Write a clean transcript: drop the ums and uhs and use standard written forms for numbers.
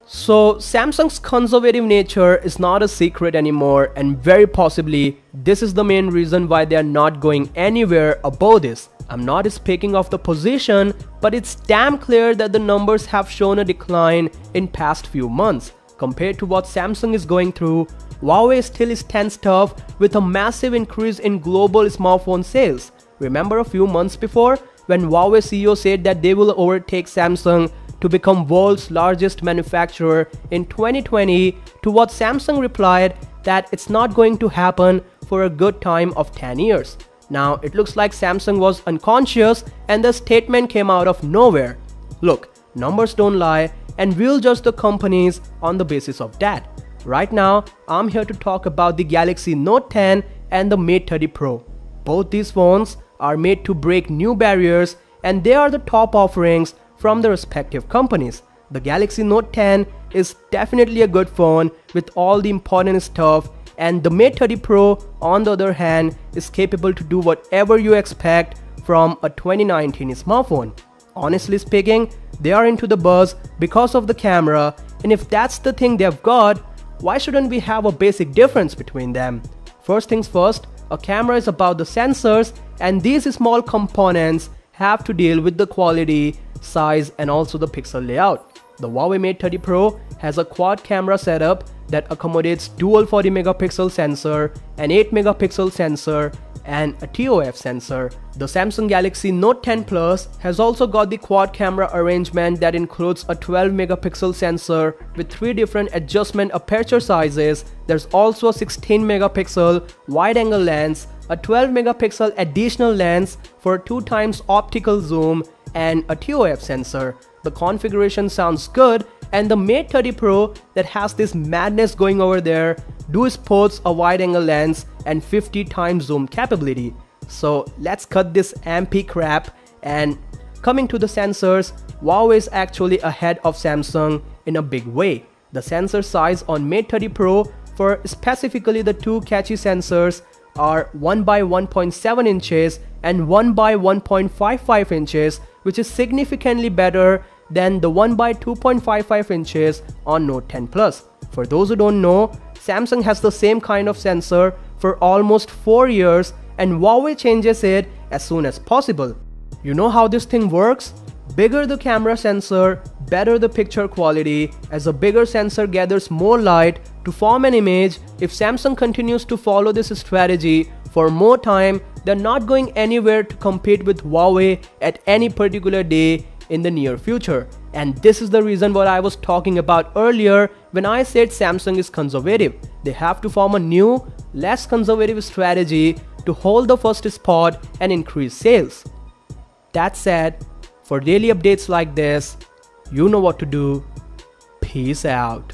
So Samsung's conservative nature is not a secret anymore, and very possibly this is the main reason why they are not going anywhere above this. I'm not speaking of the position, but it's damn clear that the numbers have shown a decline in past few months. Compared to what Samsung is going through, Huawei still stands tough with a massive increase in global smartphone sales. Remember a few months before when Huawei CEO said that they will overtake Samsung to become world's largest manufacturer in 2020, to what Samsung replied that it's not going to happen for a good time of 10 years. Now it looks like Samsung was unconscious and the statement came out of nowhere. Look, numbers don't lie, and we'll judge the companies on the basis of that. Right now, I'm here to talk about the Galaxy Note 10 and the Mate 30 Pro. Both these phones are made to break new barriers, and they are the top offerings from the respective companies. The Galaxy Note 10 is definitely a good phone with all the important stuff, and the Mate 30 Pro on the other hand is capable to do whatever you expect from a 2019 smartphone. Honestly speaking, they are into the buzz because of the camera, and if that's the thing they've got, why shouldn't we have a basic difference between them? First things first, a camera is about the sensors, and these small components have to deal with the quality, size, and also the pixel layout. The Huawei Mate 30 Pro has a quad camera setup that accommodates dual 40 megapixel sensor, an 8 megapixel sensor, and a TOF sensor. The Samsung Galaxy Note 10 Plus has also got the quad camera arrangement that includes a 12 megapixel sensor with 3 different adjustment aperture sizes. There's also a 16 megapixel wide angle lens, a 12 megapixel additional lens for 2 times optical zoom, and a TOF sensor. The configuration sounds good, and the Mate 30 Pro that has this madness going over there sports a wide angle lens and 50 times zoom capability. So let's cut this ampy crap, and coming to the sensors, Huawei is actually ahead of Samsung in a big way. The sensor size on Mate 30 Pro for specifically the 2 catchy sensors are 1 by 1.7 inches and 1 by 1.55 inches, which is significantly better than the 1 by 2.55 inches on Note 10 Plus. For those who don't know, Samsung has the same kind of sensor for almost 4 years, and Huawei changes it as soon as possible. You know how this thing works? Bigger the camera sensor, better the picture quality, as a bigger sensor gathers more light to form an image. If Samsung continues to follow this strategy for more time, they're not going anywhere to compete with Huawei at any particular day in the near future. And this is the reason what I was talking about earlier when I said Samsung is conservative. They have to form a new, less conservative strategy to hold the first spot and increase sales. That said, for daily updates like this, you know what to do. Peace out.